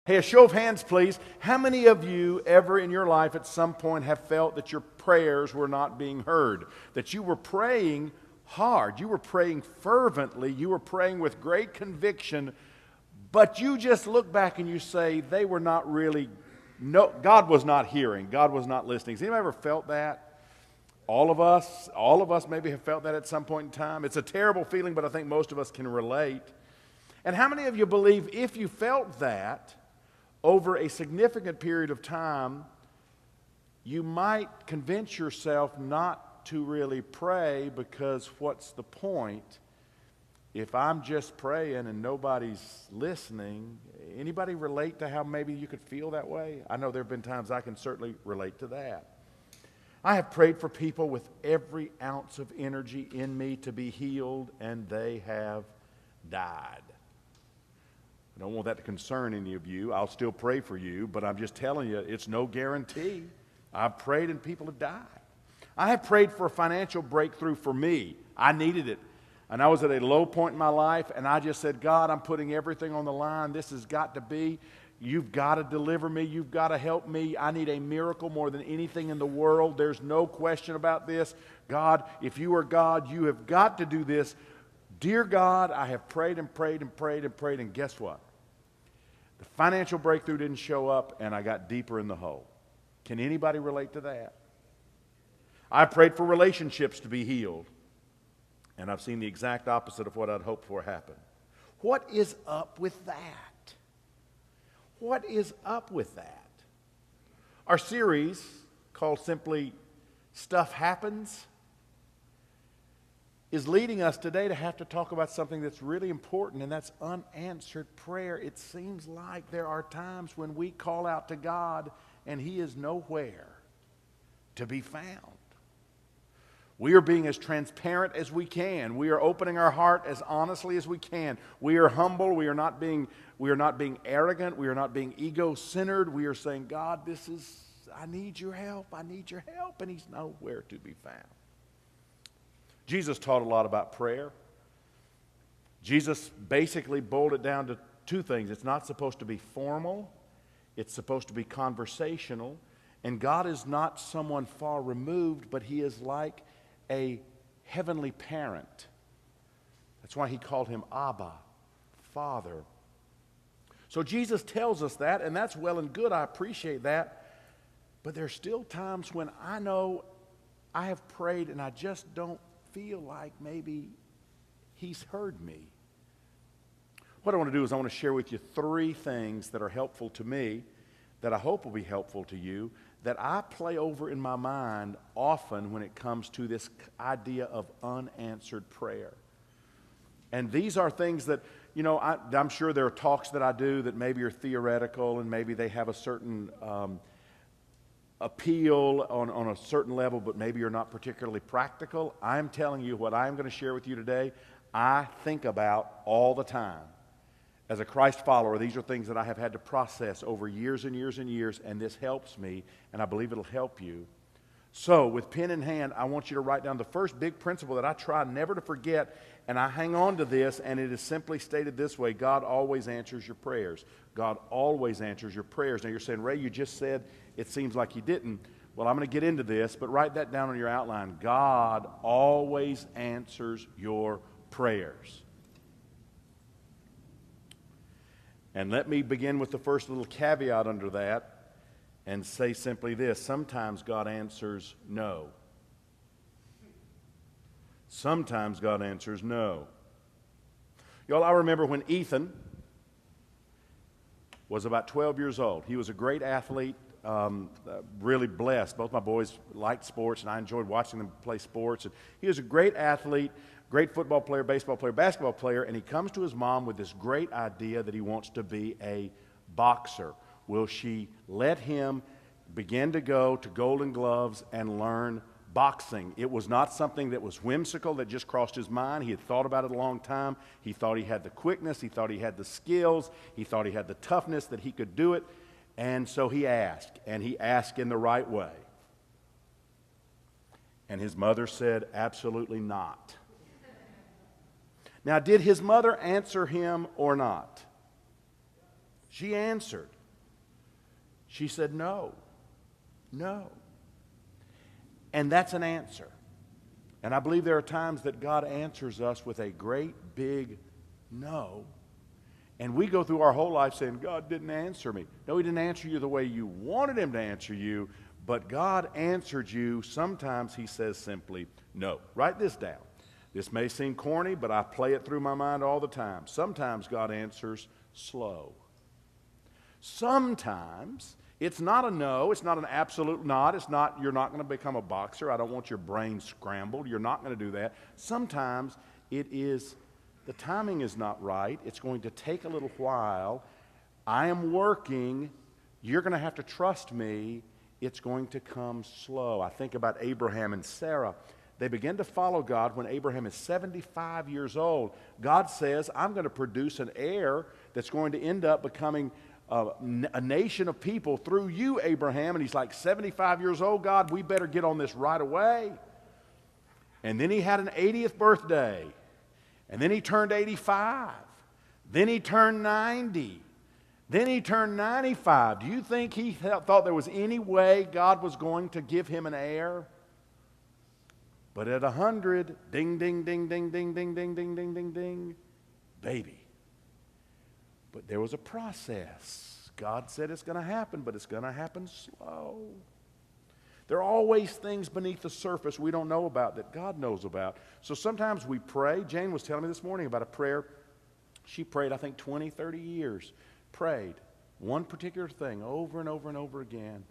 Hey, a show of hands, please. How many of you ever in your life at some point have felt that your prayers were not being heard? That you were praying hard, you were praying fervently, you were praying with great conviction, but you just look back and you say, they were not really, no, God was not hearing, God was not listening. Has anybody ever felt that? All of us maybe have felt that at some point in time. It's a terrible feeling, but I think most of us can relate. And how many of you believe if you felt that, over a significant period of time, you might convince yourself not to really pray, because what's the point if I'm just praying and nobody's listening? Anybody relate to how maybe you could feel that way? I know there have been times I can certainly relate to that. I have prayed for people with every ounce of energy in me to be healed, and they have died. I don't want that to concern any of you. I'll still pray for you, but I'm just telling you, it's no guarantee. I've prayed and people have died. I have prayed for a financial breakthrough for me. I needed it. And I was at a low point in my life, and I just said, God, I'm putting everything on the line. This has got to be. You've got to deliver me. You've got to help me. I need a miracle more than anything in the world. There's no question about this. God, if you are God, you have got to do this. Dear God, I have prayed and prayed and prayed and prayed, and guess what? The financial breakthrough didn't show up, and I got deeper in the hole. Can anybody relate to that? I prayed for relationships to be healed, and I've seen the exact opposite of what I'd hoped for happen. What is up with that? What is up with that? Our series, called simply Stuff Happens, is leading us today to have to talk about something that's really important, and that's unanswered prayer. It seems like there are times when we call out to God and He is nowhere to be found. We are being as transparent as we can. We are opening our heart as honestly as we can. We are humble. We are not being arrogant. We are not being ego-centered. We are saying, God, I need your help. I need your help. And He's nowhere to be found. Jesus taught a lot about prayer. Jesus basically boiled it down to two things. It's not supposed to be formal. It's supposed to be conversational. And God is not someone far removed, but He is like a heavenly parent. That's why He called Him Abba, Father. So Jesus tells us that, and that's well and good. I appreciate that. But there's still times when I know I have prayed and I just don't feel like maybe He's heard me. What I want to do is I want to share with you three things that are helpful to me, that I hope will be helpful to you, that I play over in my mind often when it comes to this idea of unanswered prayer. And these are things that, I'm sure there are talks that I do that maybe are theoretical and maybe they have a certain appeal on a certain level, but maybe you're not particularly practical. I'm telling you what I'm going to share with you today, I think about all the time. As a Christ follower, these are things that I have had to process over years and years and years, and this helps me, and I believe it'll help you. So, with pen in hand, I want you to write down the first big principle that I try never to forget, and I hang on to this, and it is simply stated this way: God always answers your prayers. God always answers your prayers. Now, you're saying, Ray, you just said it seems like He didn't. Well, I'm going to get into this, but write that down on your outline. God always answers your prayers. And let me begin with the first little caveat under that and say simply this: sometimes God answers no. Sometimes God answers no. Y'all, I remember when Ethan was about 12 years old. He was a great athlete, really blessed. Both my boys liked sports, and I enjoyed watching them play sports. And he was a great athlete, great football player, baseball player, basketball player, and he comes to his mom with this great idea that he wants to be a boxer. Will she let him begin to go to Golden Gloves and learn boxing? It was not something that was whimsical that just crossed his mind. He had thought about it a long time. He thought he had the quickness. He thought he had the skills. He thought he had the toughness that he could do it. And so he asked, and he asked in the right way. And his mother said, absolutely not. Now, did his mother answer him or not? She answered. She said, no, no. And that's an answer. And I believe there are times that God answers us with a great big no. And we go through our whole life saying, God didn't answer me. No, he didn't answer you the way you wanted him to answer you, but God answered you. Sometimes he says simply, no. Write this down. This may seem corny, but I play it through my mind all the time. Sometimes God answers slow. Sometimes it's not a no, it's not an absolute not, it's not you're not going to become a boxer. I don't want your brain scrambled. You're not going to do that. Sometimes it is the timing is not right. It's going to take a little while. I am working. You're going to have to trust me. It's going to come slow. I think about Abraham and Sarah. They begin to follow God when Abraham is 75 years old. God says, I'm going to produce an heir that's going to end up becoming a nation of people through you, Abraham. And he's like, 75 years old, God, we better get on this right away. And then he had an 80th birthday. And then he turned 85. Then he turned 90. Then he turned 95. Do you think he thought there was any way God was going to give him an heir? But at 100, ding, ding, ding, ding, ding, ding, ding, ding, ding, ding, ding, baby. But there was a process. God said it's going to happen, but it's going to happen slow. There are always things beneath the surface we don't know about that God knows about. So sometimes we pray. Jane was telling me this morning about a prayer. She prayed, I think, 20, 30 years. Prayed one particular thing over and over and over again.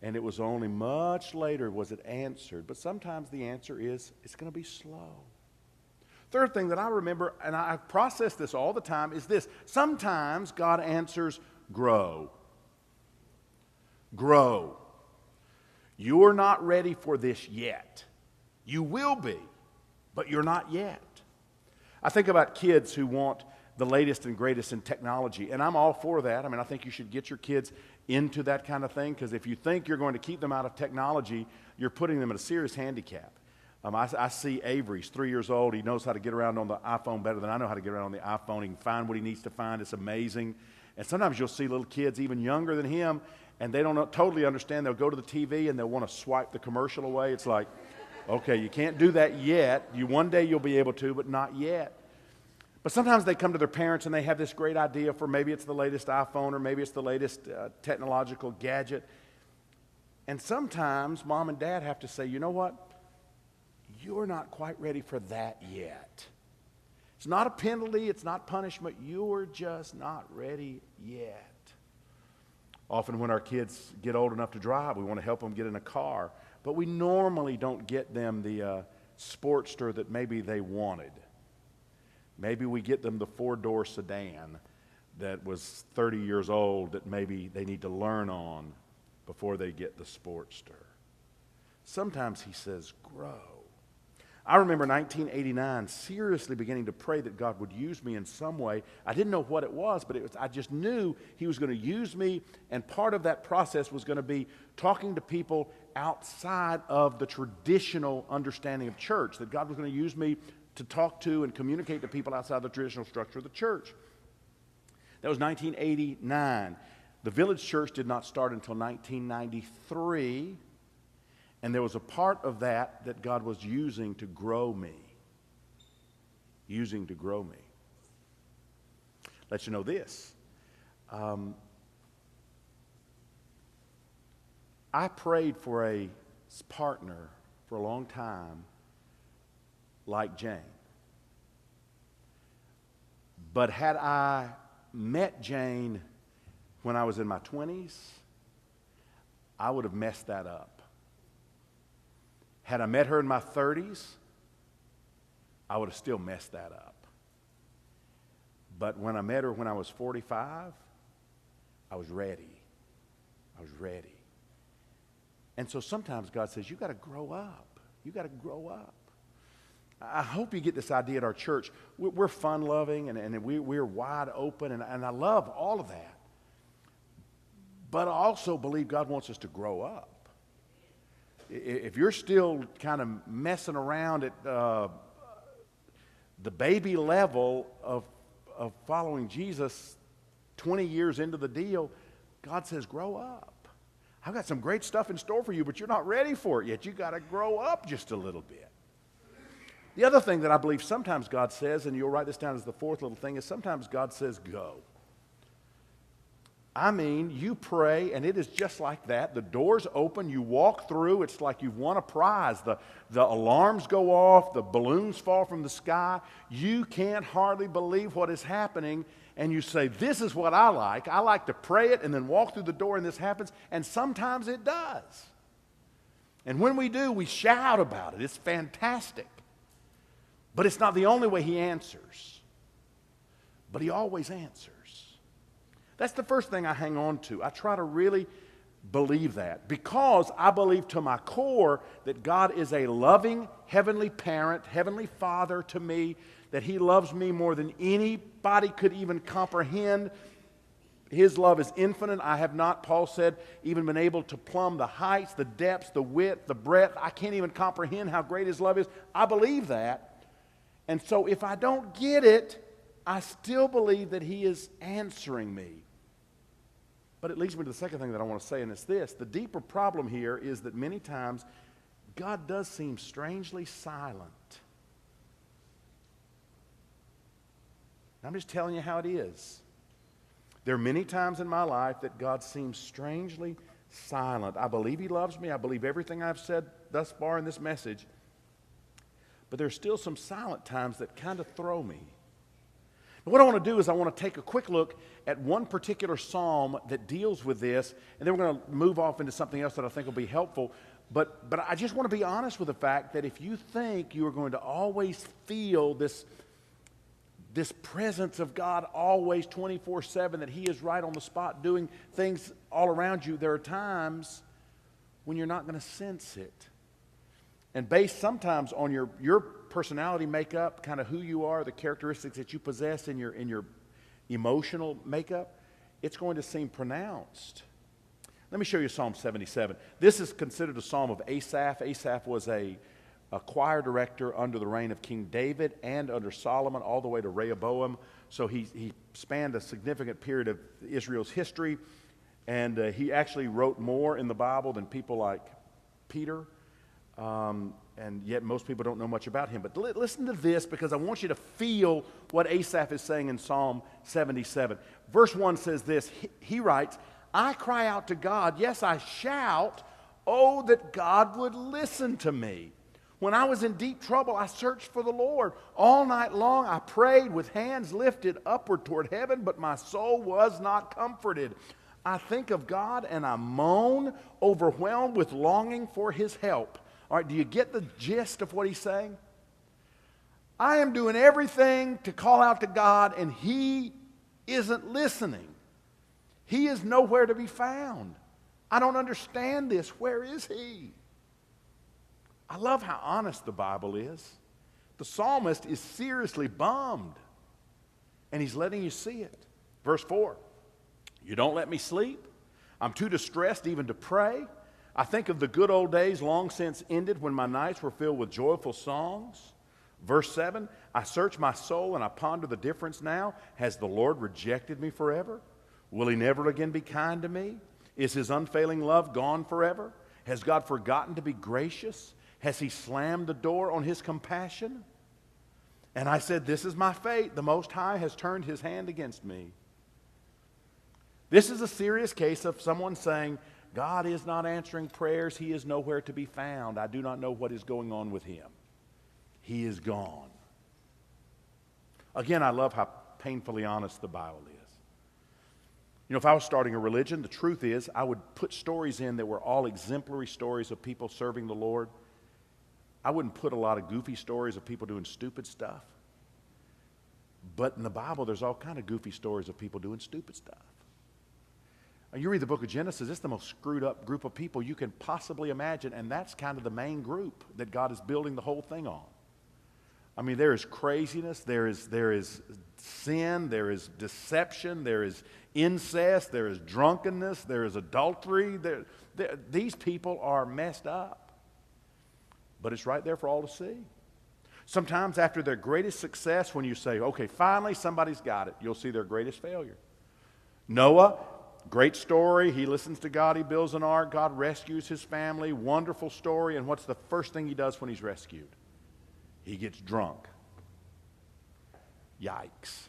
And it was only much later was it answered. But sometimes the answer is it's going to be slow. Third thing that I remember, and I process this all the time, is this. Sometimes God answers grow. Grow. You're not ready for this yet. You will be, but you're not yet. I think about kids who want the latest and greatest in technology, and I'm all for that. I mean, I think you should get your kids into that kind of thing, because if you think you're going to keep them out of technology, you're putting them at a serious handicap. I see Avery's 3 years old. He knows how to get around on the iPhone better than I know how to get around on the iPhone. He can find what he needs to find. It's amazing. And sometimes you'll see little kids even younger than him, and they don't totally understand. They'll go to the TV and they'll want to swipe the commercial away. It's like, okay, you can't do that yet. One day you'll be able to, but not yet. But sometimes they come to their parents and they have this great idea for maybe it's the latest iPhone or maybe it's the latest technological gadget. And sometimes mom and dad have to say, you know what? You're not quite ready for that yet. It's not a penalty. It's not punishment. You're just not ready yet. Often when our kids get old enough to drive, we want to help them get in a car. But we normally don't get them the Sportster that maybe they wanted. Maybe we get them the 4-door sedan that was 30 years old that maybe they need to learn on before they get the Sportster. Sometimes he says, grow. I remember 1989 seriously beginning to pray that God would use me in some way. I didn't know what it was, but I just knew he was going to use me, and part of that process was going to be talking to people outside of the traditional understanding of church, that God was going to use me to talk to and communicate to people outside the traditional structure of the church. That was 1989. The Village Church did not start until 1993. And there was a part of that God was using to grow me. Using to grow me. Let you know this. I prayed for a partner for a long time like Jane. But had I met Jane when I was in my 20s, I would have messed that up. Had I met her in my 30s, I would have still messed that up. But when I met her when I was 45, I was ready. I was ready. And so sometimes God says, you got to grow up. You got to grow up. I hope you get this idea at our church. We're fun-loving and we're wide open, and I love all of that. But I also believe God wants us to grow up. If you're still kind of messing around at the baby level of following Jesus 20 years into the deal, God says, grow up. I've got some great stuff in store for you, but you're not ready for it yet. You've got to grow up just a little bit. The other thing that I believe sometimes God says, and you'll write this down as the fourth little thing, is sometimes God says, go. I mean, you pray, and it is just like that. The doors open, you walk through, it's like you've won a prize. The alarms go off, the balloons fall from the sky. You can't hardly believe what is happening, and you say, this is what I like. I like to pray it and then walk through the door, and this happens, and sometimes it does. And when we do, we shout about it. It's fantastic. But it's not the only way he answers. But he always answers. That's the first thing I hang on to. I try to really believe that because I believe to my core that God is a loving heavenly parent, heavenly father to me, that he loves me more than anybody could even comprehend. His love is infinite. I have not, Paul said, even been able to plumb the heights, the depths, the width, the breadth. I can't even comprehend how great his love is. I believe that. And so if I don't get it, I still believe that he is answering me. But it leads me to the second thing that I want to say, and it's this. The deeper problem here is that many times God does seem strangely silent. I'm just telling you how it is. There are many times in my life that God seems strangely silent. I believe he loves me. I believe everything I've said thus far in this message. But there's still some silent times that kind of throw me. And what I want to do is I want to take a quick look at one particular psalm that deals with this, and then we're going to move off into something else that I think will be helpful. But I just want to be honest with the fact that if you think you are going to always feel this presence of God always 24/7, that he is right on the spot doing things all around you, there are times when you're not going to sense it. And based sometimes on your personality makeup, kind of who you are, the characteristics that you possess in your emotional makeup, it's going to seem pronounced. Let me show you Psalm 77. This is considered a psalm of Asaph. Asaph was a choir director under the reign of King David and under Solomon all the way to Rehoboam. So he spanned a significant period of Israel's history, and he actually wrote more in the Bible than people like Peter. And yet most people don't know much about him. But listen to this, because I want you to feel what Asaph is saying in Psalm 77. Verse 1 says this. He writes, I cry out to God, yes, I shout, oh, that God would listen to me. When I was in deep trouble, I searched for the Lord. All night long I prayed with hands lifted upward toward heaven, but my soul was not comforted. I think of God and I moan, overwhelmed with longing for his help. All right, do you get the gist of what he's saying? I am doing everything to call out to God, and he isn't listening. He is nowhere to be found. I don't understand this. Where is he? I love how honest the Bible is. The psalmist is seriously bummed, and he's letting you see it. Verse 4, you don't let me sleep. I'm too distressed even to pray. I think of the good old days long since ended when my nights were filled with joyful songs. Verse 7, I search my soul and I ponder the difference now. Has the Lord rejected me forever? Will he never again be kind to me? Is his unfailing love gone forever? Has God forgotten to be gracious? Has he slammed the door on his compassion? And I said, this is my fate. The Most High has turned his hand against me. This is a serious case of someone saying, God is not answering prayers. He is nowhere to be found. I do not know what is going on with him. He is gone. Again, I love how painfully honest the Bible is. You know, if I was starting a religion, the truth is I would put stories in that were all exemplary stories of people serving the Lord. I wouldn't put a lot of goofy stories of people doing stupid stuff. But in the Bible, there's all kind of goofy stories of people doing stupid stuff. You read the book of Genesis, it's the most screwed up group of people you can possibly imagine, and that's kind of the main group that God is building the whole thing on. I mean, there is craziness, there is sin, there is deception, there is incest, there is drunkenness, there is adultery. These people are messed up. But it's right there for all to see. Sometimes after their greatest success, when you say, okay, finally somebody's got it, you'll see their greatest failure. Noah, Great story. He listens to God. He builds an ark. God rescues his family. Wonderful story. And what's the first thing he does when he's rescued? He gets drunk. Yikes.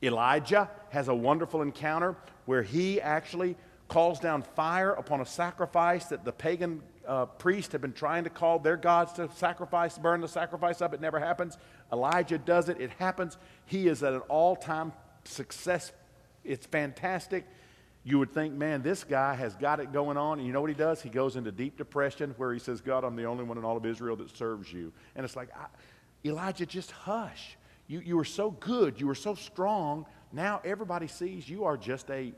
Elijah has a wonderful encounter where he actually calls down fire upon a sacrifice that the pagan priest had been trying to call their gods to sacrifice, burn the sacrifice up. It never happens. Elijah does it. It happens. He is at an all-time success. It's fantastic. You would think, man, this guy has got it going on. And you know what he does? He goes into deep depression where he says, God, I'm the only one in all of Israel that serves you. And it's like, Elijah, just hush. You were so good. You were so strong. Now everybody sees you are just a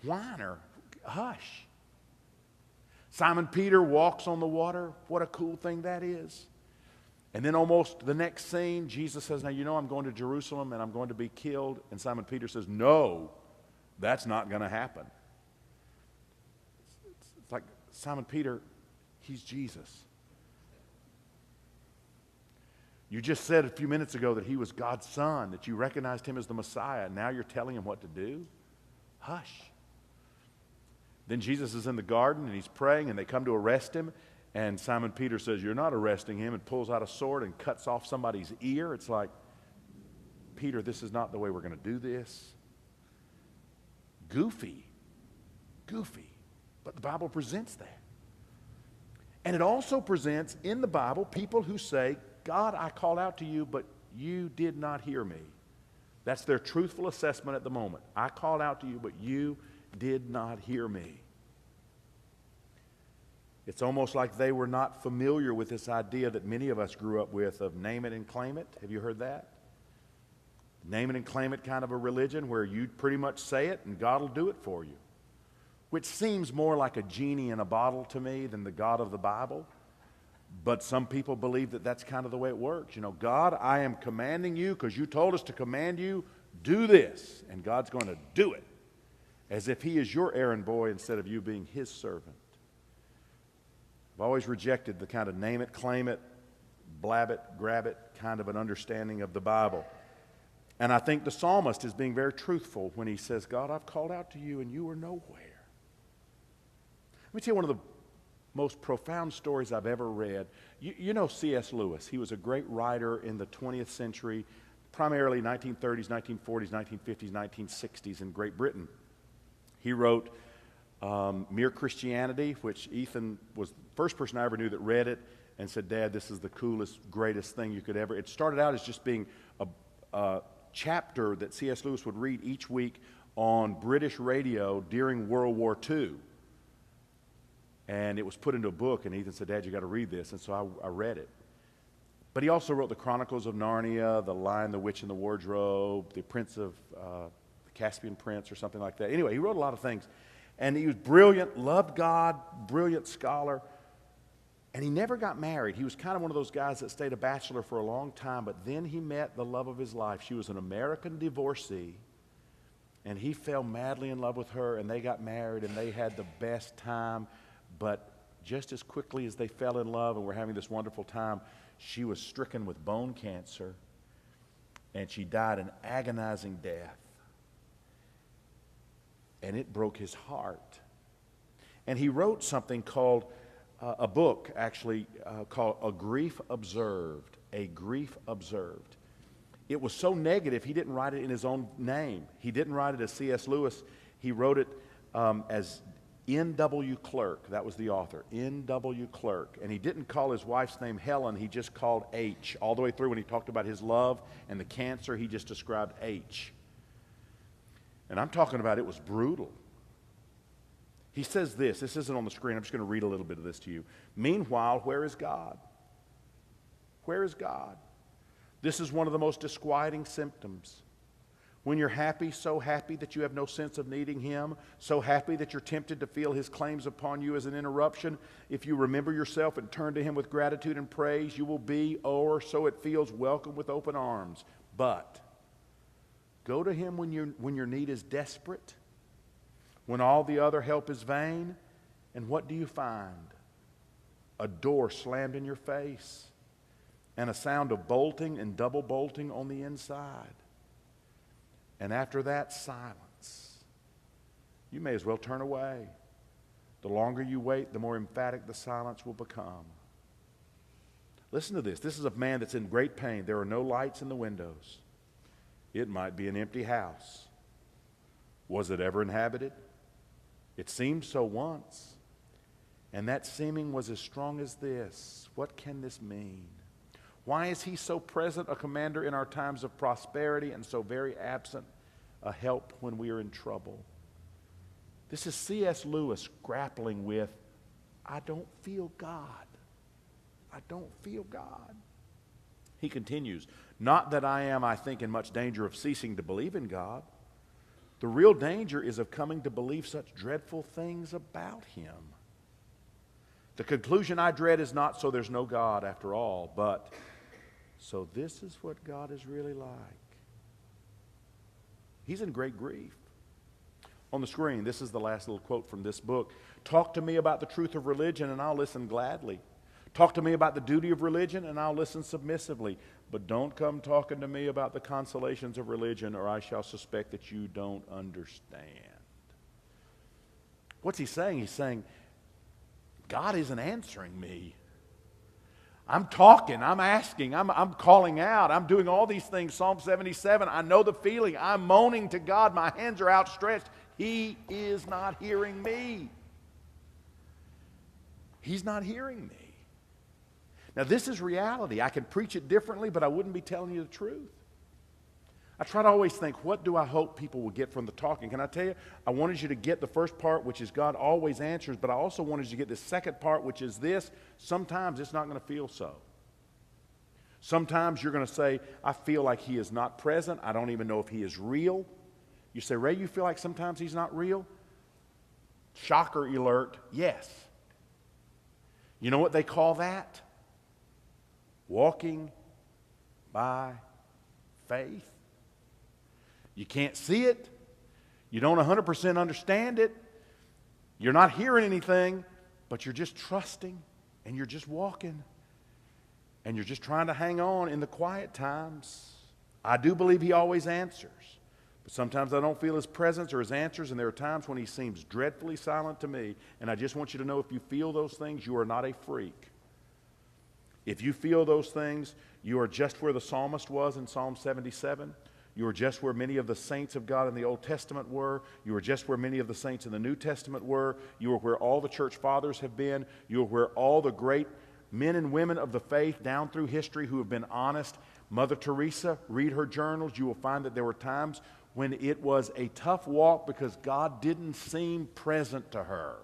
whiner. Hush. Simon Peter walks on the water. What a cool thing that is. And then almost the next scene, Jesus says, now you know I'm going to Jerusalem and I'm going to be killed. And Simon Peter says, no, that's not going to happen. It's like, Simon Peter, he's Jesus. You just said a few minutes ago that he was God's son, that you recognized him as the Messiah. Now you're telling him what to do? Hush. Then Jesus is in the garden and he's praying and they come to arrest him. And Simon Peter says, you're not arresting him, and pulls out a sword and cuts off somebody's ear. It's like, Peter, this is not the way we're going to do this. Goofy. But the Bible presents that. And it also presents in the Bible people who say, God, I called out to you, but you did not hear me. That's their truthful assessment at the moment. I called out to you, but you did not hear me. It's almost like they were not familiar with this idea that many of us grew up with of name it and claim it. Have you heard that? Name it and claim it kind of a religion where you pretty much say it and God will do it for you. Which seems more like a genie in a bottle to me than the God of the Bible. But some people believe that that's kind of the way it works. You know, God, I am commanding you because you told us to command you, do this. And God's going to do it. As if he is your errand boy instead of you being his servant. I've always rejected the kind of name it, claim it, blab it, grab it kind of an understanding of the Bible. And I think the psalmist is being very truthful when he says, God, I've called out to you and you were nowhere. Let me tell you one of the most profound stories I've ever read. You know C.S. Lewis. He was a great writer in the 20th century, primarily 1930s, 1940s, 1950s, 1960s in Great Britain. He wrote Mere Christianity, which Ethan was the first person I ever knew that read it and said, Dad, this is the coolest, greatest thing you could ever. It started out as just being a chapter that C.S. Lewis would read each week on British radio during World War II. And it was put into a book, and Ethan said, Dad, you got to read this. And so I read it. But he also wrote the Chronicles of Narnia, The Lion, the Witch, and the Wardrobe, the Prince of the Caspian Prince, or something like that. Anyway, he wrote a lot of things. And he was brilliant, loved God, brilliant scholar. And he never got married. He was kind of one of those guys that stayed a bachelor for a long time, but then he met the love of his life. She was an American divorcee, and he fell madly in love with her, and they got married, and they had the best time. But just as quickly as they fell in love and were having this wonderful time, she was stricken with bone cancer, and she died an agonizing death. And it broke his heart. And he wrote something called, a book actually, called A Grief Observed. A Grief Observed. It was so negative, he didn't write it in his own name. He didn't write it as C.S. Lewis. He wrote it as N.W. Clerk. That was the author, N.W. Clerk. And he didn't call his wife's name Helen, he just called H. All the way through when he talked about his love and the cancer, he just described H. And I'm talking about it was brutal. He says this isn't on the screen, I'm just going to read a little bit of this to you. Meanwhile, where is God? Where is God? This is one of the most disquieting symptoms. When you're happy, so happy that you have no sense of needing him, so happy that you're tempted to feel his claims upon you as an interruption, if you remember yourself and turn to him with gratitude and praise, you will be, or so it feels, welcome with open arms. But go to him when your need is desperate, when all the other help is vain, and what do you find? A door slammed in your face, and a sound of bolting and double bolting on the inside. And after that, silence. you may as well turn away. The longer you wait, the more emphatic the silence will become. Listen to this. This is a man that's in great pain. There are no lights in the windows. It might be an empty house. Was it ever inhabited? It seemed so once. And that seeming was as strong as this. What can this mean? Why is he so present, a commander in our times of prosperity, and so very absent, a help when we are in trouble? This is C.S. Lewis grappling with, I don't feel God. I don't feel God. He continues, not that I am, I think, in much danger of ceasing to believe in God. The real danger is of coming to believe such dreadful things about him. The conclusion I dread is not so there's no God after all, but so this is what God is really like. He's in great grief. On the screen, this is the last little quote from this book. Talk to me about the truth of religion and I'll listen gladly. Talk to me about the duty of religion and I'll listen submissively. But don't come talking to me about the consolations of religion or I shall suspect that you don't understand. What's he saying? He's saying, God isn't answering me. I'm talking, I'm asking, I'm calling out, I'm doing all these things. Psalm 77, I know the feeling. I'm moaning to God, my hands are outstretched. He is not hearing me. He's not hearing me. Now this is reality. I can preach it differently, but I wouldn't be telling you the truth. I try to always think, what do I hope people will get from the talking? Can I tell you, I wanted you to get the first part, which is God always answers, but I also wanted you to get the second part, which is this. Sometimes it's not going to feel so. Sometimes you're going to say, I feel like he is not present. I don't even know if he is real. You say, Ray, you feel like sometimes he's not real? Shocker alert, yes. You know what they call that? Walking by faith. You can't see it. You don't 100% understand it. You're not hearing anything, but you're just trusting and you're just walking and you're just trying to hang on in the quiet times. I do believe he always answers, but sometimes I don't feel his presence or his answers, and there are times when he seems dreadfully silent to me, and I just want you to know, if you feel those things, you are not a freak. If you feel those things, you are just where the psalmist was in Psalm 77. You are just where many of the saints of God in the Old Testament were. You are just where many of the saints in the New Testament were. You are where all the church fathers have been. You are where all the great men and women of the faith down through history who have been honest. Mother Teresa, read her journals. You will find that there were times when it was a tough walk because God didn't seem present to her.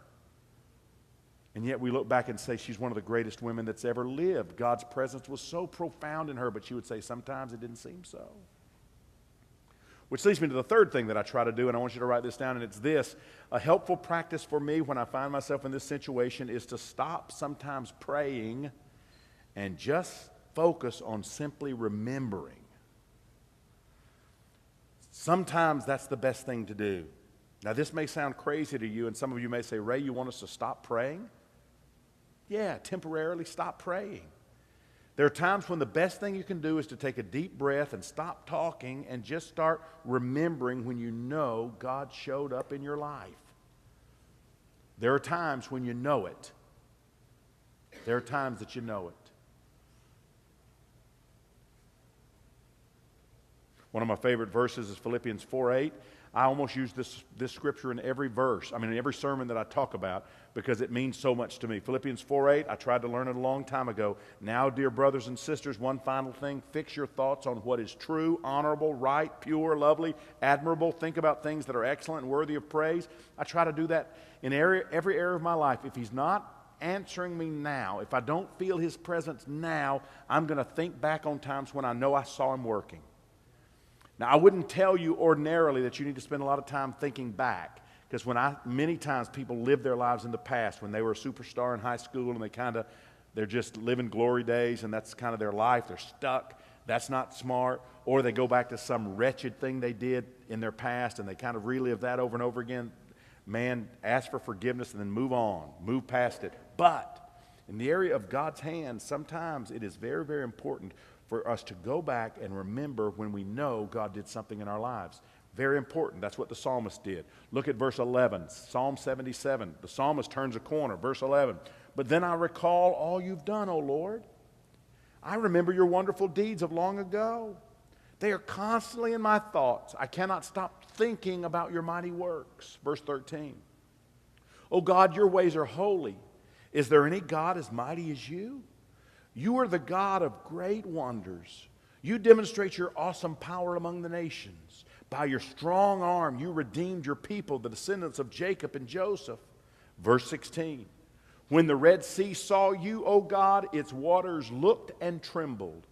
And yet we look back and say she's one of the greatest women that's ever lived. God's presence was so profound in her, but she would say sometimes it didn't seem so. Which leads me to the third thing that I try to do, and I want you to write this down, and it's this. A helpful practice for me when I find myself in this situation is to stop sometimes praying and just focus on simply remembering. Sometimes that's the best thing to do. Now, this may sound crazy to you, and some of you may say, Ray, you want us to stop praying? Yeah, temporarily stop praying. There are times when the best thing you can do is to take a deep breath and stop talking and just start remembering when you know God showed up in your life. There are times when you know it. There are times that you know it. One of my favorite verses is Philippians 4:8. I almost use this scripture in every verse, in every sermon that I talk about, because it means so much to me. Philippians 4:8, I tried to learn it a long time ago. Now, dear brothers and sisters, one final thing, fix your thoughts on what is true, honorable, right, pure, lovely, admirable. Think about things that are excellent and worthy of praise. I try to do that in every area of my life. If he's not answering me now, if I don't feel his presence now, I'm going to think back on times when I know I saw him working. Now, I wouldn't tell you ordinarily that you need to spend a lot of time thinking back, because many times people live their lives in the past when they were a superstar in high school and they're just living glory days and that's kind of their life. They're stuck. That's not smart. Or they go back to some wretched thing they did in their past and they kind of relive that over and over again. Man, ask for forgiveness and then move on. Move past it. But in the area of God's hand, sometimes it is very, very important for us to go back and remember when we know God did something in our lives. Very important. That's what the psalmist did. Look at verse 11, Psalm 77. The psalmist turns a corner, verse 11. But then I recall all you've done, O Lord. I remember your wonderful deeds of long ago. They are constantly in my thoughts. I cannot stop thinking about your mighty works. Verse 13. O God, your ways are holy. Is there any God as mighty as you? You are the God of great wonders. You demonstrate your awesome power among the nations. By your strong arm, you redeemed your people, the descendants of Jacob and Joseph. Verse 16. When the Red Sea saw you, O God, its waters looked and trembled.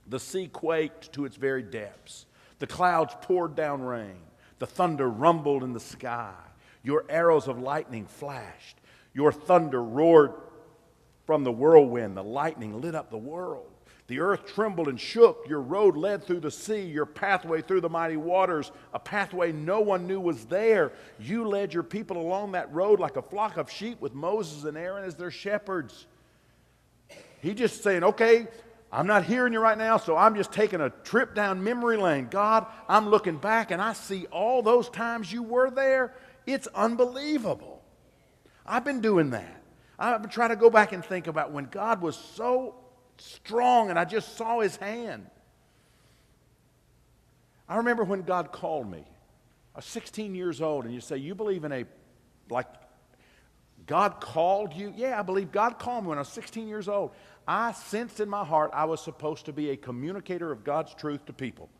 The sea quaked to its very depths. The clouds poured down rain. The thunder rumbled in the sky. Your arrows of lightning flashed. Your thunder roared from the whirlwind. The lightning lit up the world. The earth trembled and shook. Your road led through the sea, your pathway through the mighty waters, a pathway no one knew was there. You led your people along that road like a flock of sheep with Moses and Aaron as their shepherds. He's just saying, okay, I'm not hearing you right now, so I'm just taking a trip down memory lane. God, I'm looking back and I see all those times you were there. It's unbelievable. I've been doing that. I've been trying to go back and think about when God was so strong and I just saw his hand. I remember when God called me. I was 16 years old, and you say, you believe in God called you? Yeah, I believe God called me when I was 16 years old. I sensed in my heart I was supposed to be a communicator of God's truth to people.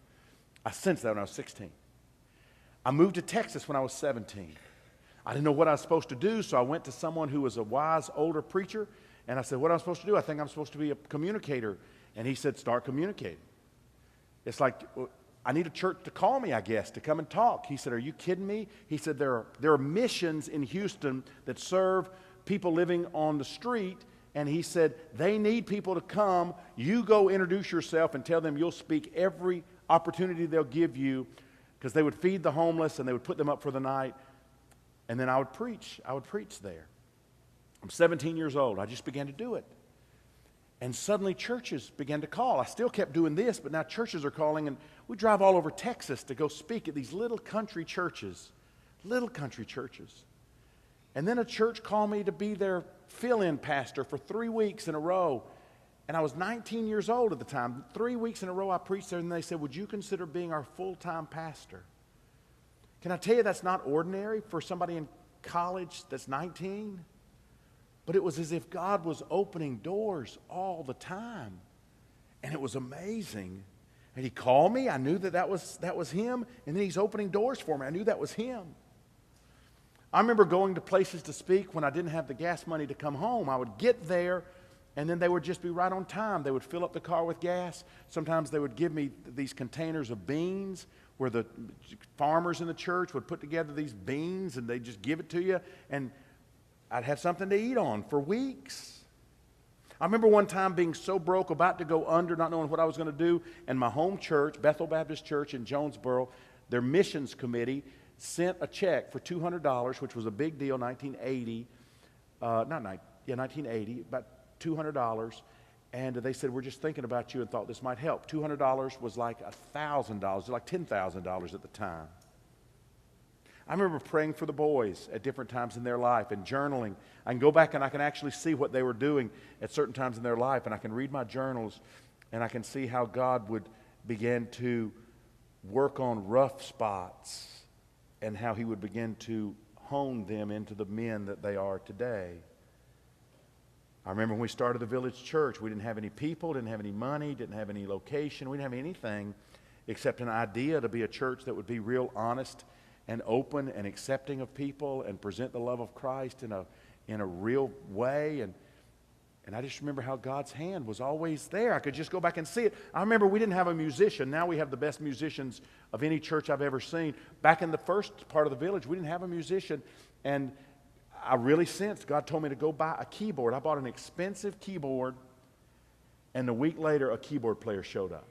I sensed that when I was 16. I moved to Texas when I was 17. I didn't know what I was supposed to do, so I went to someone who was a wise older preacher, and I said, what am I supposed to do? I think I'm supposed to be a communicator. And he said, start communicating. It's like, well, I need a church to call me, I guess, to come and talk. He said, are you kidding me? He said, there are missions in Houston that serve people living on the street. And he said, they need people to come. You go introduce yourself and tell them you'll speak every opportunity they'll give you, because they would feed the homeless and they would put them up for the night. And then I would preach. I would preach there. I'm 17 years old. I just began to do it. And suddenly churches began to call. I still kept doing this, but now churches are calling, and we drive all over Texas to go speak at these little country churches. Little country churches. And then a church called me to be their fill-in pastor for 3 weeks in a row. And I was 19 years old at the time. 3 weeks in a row I preached there, and they said, would you consider being our full-time pastor? Can I tell you that's not ordinary for somebody in college that's 19? But it was as if God was opening doors all the time. And it was amazing. And he called me. I knew that was him. And then he's opening doors for me. I knew that was him. I remember going to places to speak when I didn't have the gas money to come home. I would get there, and then they would just be right on time. They would fill up the car with gas. Sometimes they would give me these containers of beans where the farmers in the church would put together these beans, and they'd just give it to you. And I'd have something to eat on for weeks. I remember one time being so broke, about to go under, not knowing what I was going to do, and my home church, Bethel Baptist Church in Jonesboro, their missions committee sent a check for $200, which was a big deal, 1980, about $200, and they said, we're just thinking about you and thought this might help. $200 was like $1,000, like $10,000 at the time. I remember praying for the boys at different times in their life and journaling. I can go back and I can actually see what they were doing at certain times in their life, and I can read my journals and I can see how God would begin to work on rough spots and how he would begin to hone them into the men that they are today. I remember when we started the Village Church, we didn't have any people, didn't have any money, didn't have any location, we didn't have anything except an idea to be a church that would be real honest and open and accepting of people and present the love of Christ in a real way. And I just remember how God's hand was always there. I could just go back and see it. I remember we didn't have a musician. Now we have the best musicians of any church I've ever seen. Back in the first part of the village, we didn't have a musician. And I really sensed God told me to go buy a keyboard. I bought an expensive keyboard, and a week later a keyboard player showed up.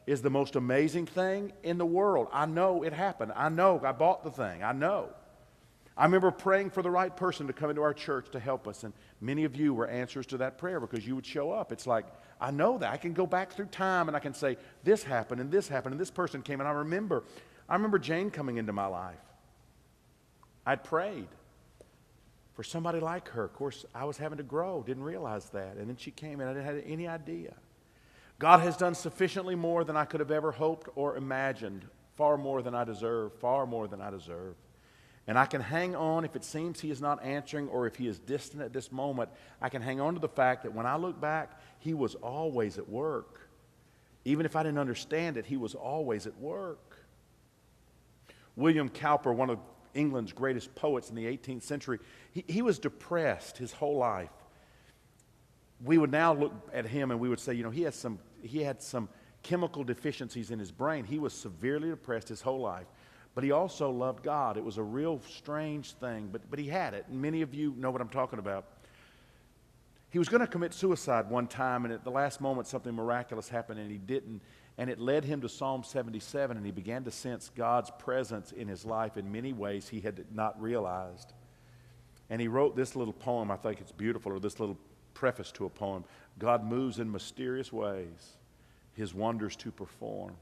Is the most amazing thing in the world. I know it happened. I know I bought the thing. I know. I remember praying for the right person to come into our church to help us, and many of you were answers to that prayer because you would show up. It's like, I know that. I can go back through time and I can say, this happened and this happened and this person came. And I remember I remember Jane coming into my life. I'd prayed for somebody like her. Of course, I was having to grow, didn't realize that. And then she came and I didn't have any idea. God has done sufficiently more than I could have ever hoped or imagined, far more than I deserve, far more than I deserve. And I can hang on if it seems He is not answering or if He is distant at this moment. I can hang on to the fact that when I look back, He was always at work. Even if I didn't understand it, He was always at work. William Cowper, one of England's greatest poets in the 18th century, he was depressed his whole life. We would now look at him and we would say, he had some chemical deficiencies in his brain. He was severely depressed his whole life. But he also loved God. It was a real strange thing, but he had it. And many of you know what I'm talking about. He was going to commit suicide one time, and at the last moment something miraculous happened, and he didn't. And it led him to Psalm 77, and he began to sense God's presence in his life in many ways he had not realized. And he wrote this little poem, I think it's beautiful, or this little preface to a poem. God moves in mysterious ways, His wonders to perform.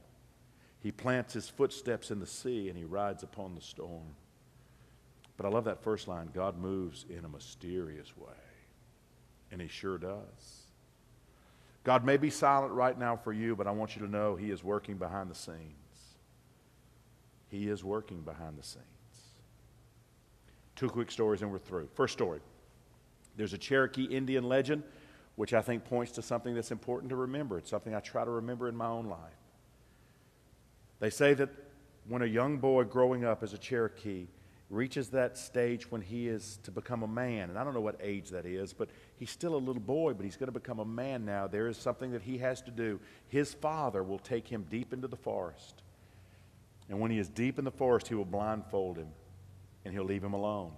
He plants His footsteps in the sea, and He rides upon the storm. But I love that first line, God moves in a mysterious way. And He sure does. God may be silent right now for you, but I want you to know He is working behind the scenes. He is working behind the scenes. 2 quick stories and we're through. First story. There's a Cherokee Indian legend, which I think points to something that's important to remember. It's something I try to remember in my own life. They say that when a young boy growing up as a Cherokee reaches that stage when he is to become a man, and I don't know what age that is, but he's still a little boy, but he's going to become a man now. There is something that he has to do. His father will take him deep into the forest. And when he is deep in the forest, he will blindfold him, and he'll leave him alone.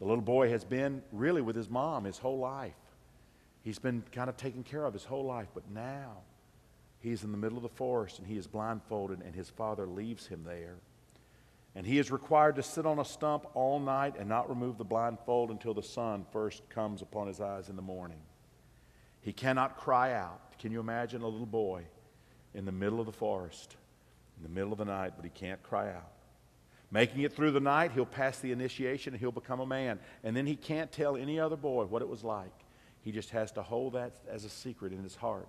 The little boy has been really with his mom his whole life. He's been kind of taken care of his whole life, but now he's in the middle of the forest, and he is blindfolded, and his father leaves him there. And he is required to sit on a stump all night and not remove the blindfold until the sun first comes upon his eyes in the morning. He cannot cry out. Can you imagine a little boy in the middle of the forest, in the middle of the night, but he can't cry out? Making it through the night, he'll pass the initiation and he'll become a man. And then he can't tell any other boy what it was like. He just has to hold that as a secret in his heart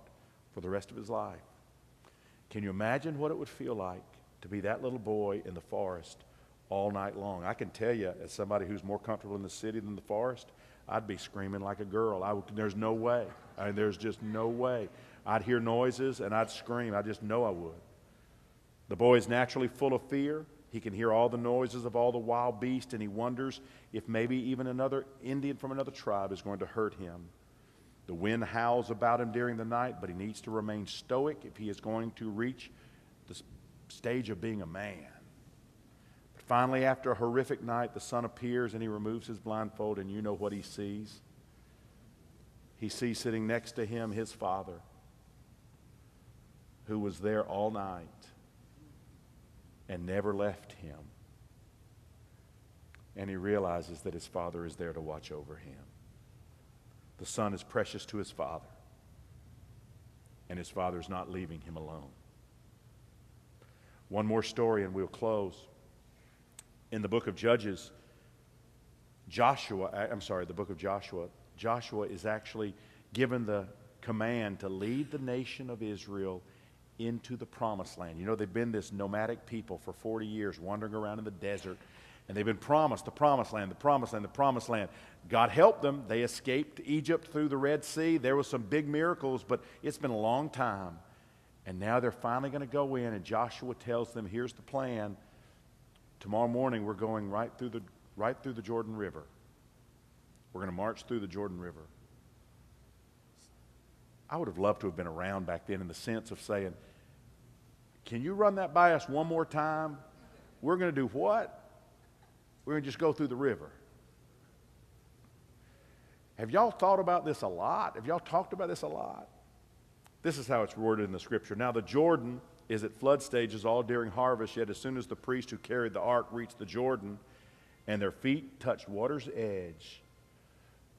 for the rest of his life. Can you imagine what it would feel like to be that little boy in the forest all night long? I can tell you, as somebody who's more comfortable in the city than the forest, I'd be screaming like a girl. There's no way. There's just no way. I'd hear noises and I'd scream. I just know I would. The boy is naturally full of fear. He can hear all the noises of all the wild beasts, and he wonders if maybe even another Indian from another tribe is going to hurt him. The wind howls about him during the night, but he needs to remain stoic if he is going to reach the stage of being a man. But finally, after a horrific night, the sun appears and he removes his blindfold, and you know what he sees. He sees sitting next to him his father, who was there all night and never left him. And he realizes that his father is there to watch over him. The son is precious to his father, and his father is not leaving him alone. One more story and we'll close. In the book of Judges, Joshua is actually given the command to lead the nation of Israel into the promised land. You know, they've been this nomadic people for 40 years wandering around in the desert, and they've been promised the promised land, the promised land, the promised land. God helped them. They escaped Egypt through the Red Sea. There were some big miracles, but it's been a long time. And now they're finally going to go in, and Joshua tells them, here's the plan. Tomorrow morning we're going right through the Jordan River. We're going to march through the Jordan River. I would have loved to have been around back then in the sense of saying, can you run that by us one more time? We're going to do what? We're going to just go through the river. Have y'all thought about this a lot? Have y'all talked about this a lot? This is how it's worded in the scripture. Now the Jordan is at flood stages all during harvest, yet as soon as the priest who carried the ark reached the Jordan and their feet touched water's edge,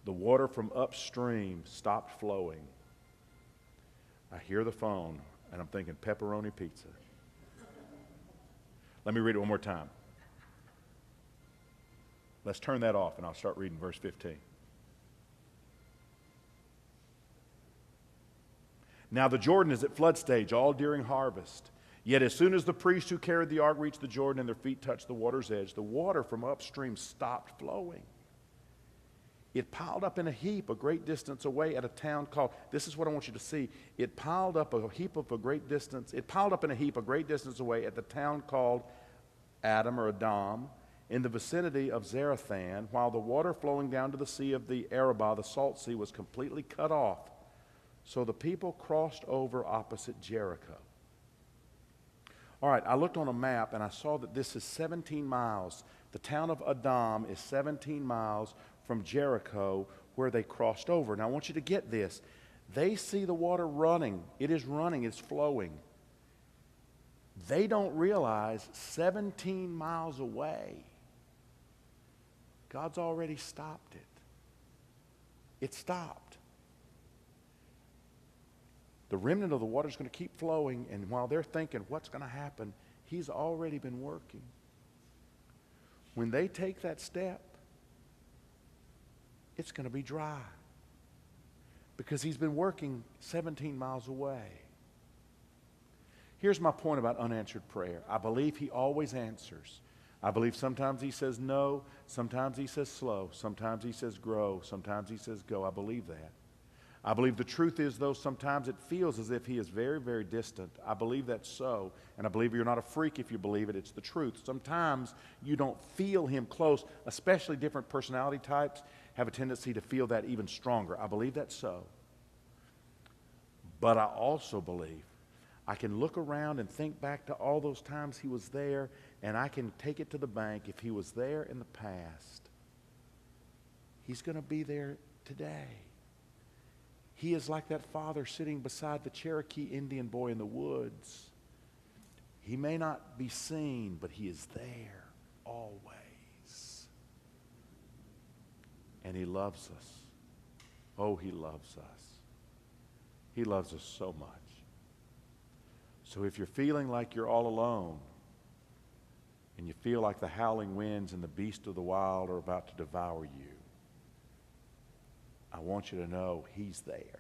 the water from upstream stopped flowing. I hear the phone, and I'm thinking pepperoni pizza. Let me read it one more time. Let's turn that off and I'll start reading verse 15. Now the Jordan is at flood stage, all during harvest. Yet as soon as the priests who carried the ark reached the Jordan and their feet touched the water's edge, the water from upstream stopped flowing. It piled up in a heap a great distance away at a town called, this is what I want you to see, it piled up in a heap a great distance away at the town called Adam or Adam, in the vicinity of Zarethan, while the water flowing down to the sea of the Arabah, the salt sea, was completely cut off. So the people crossed over opposite Jericho. All right, I looked on a map and I saw that this is 17 miles. The town of Adam is 17 miles from Jericho where they crossed over. Now I want you to get this. They see the water running. It is running, it's flowing. They don't realize 17 miles away, God's already stopped it. It stopped. The remnant of the water is going to keep flowing, and while they're thinking, what's going to happen? He's already been working. When they take that step, it's going to be dry because he's been working 17 miles away. Here's my point about unanswered prayer. I believe he always answers. I believe sometimes he says no, sometimes he says slow, sometimes he says grow, sometimes he says go. I believe that. I believe the truth is, though, sometimes it feels as if he is very, very distant. I believe that's so, and I believe you're not a freak if you believe it. It's the truth. Sometimes you don't feel him close, especially different personality types have a tendency to feel that even stronger. I believe that's so. But I also believe I can look around and think back to all those times he was there, and I can take it to the bank. If he was there in the past, he's going to be there today. He is like that father sitting beside the Cherokee Indian boy in the woods. He may not be seen, but he is there always. And he loves us. Oh, he loves us. He loves us so much. So if you're feeling like you're all alone, and you feel like the howling winds and the beasts of the wild are about to devour you, I want you to know he's there.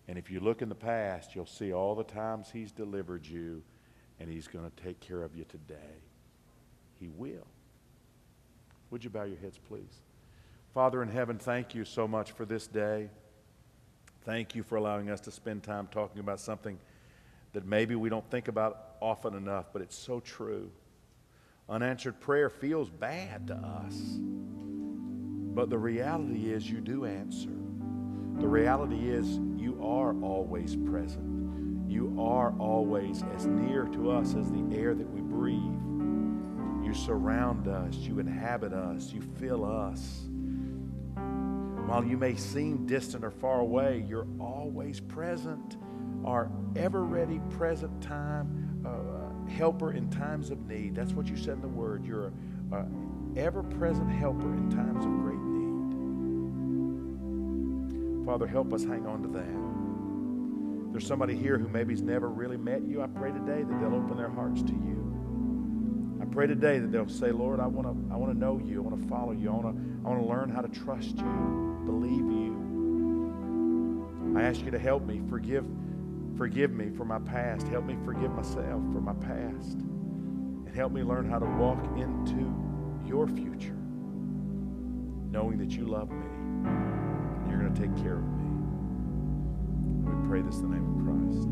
And if you look in the past, you'll see all the times he's delivered you, and he's going to take care of you today. He will. Would you bow your heads, please? Father in heaven, thank you so much for this day. Thank you for allowing us to spend time talking about something that maybe we don't think about often enough, but it's so true. Unanswered prayer feels bad to us. But the reality is you do answer. The reality is you are always present. You are always as near to us as the air that we breathe. You surround us. You inhabit us. You fill us. While you may seem distant or far away, you're always present. Our ever-ready present time helper in times of need. That's what you said in the Word. You're an ever-present helper in times of great need. Father, help us hang on to that. There's somebody here who maybe's never really met you. I pray today that they'll open their hearts to you. I pray today that they'll say, Lord, I want to know you. I want to follow you. I want to learn how to trust you, believe you. I ask you to help me. Forgive me for my past. Help me forgive myself for my past. And help me learn how to walk into your future, knowing that you love me and you're going to take care of me. We pray this in the name of Christ.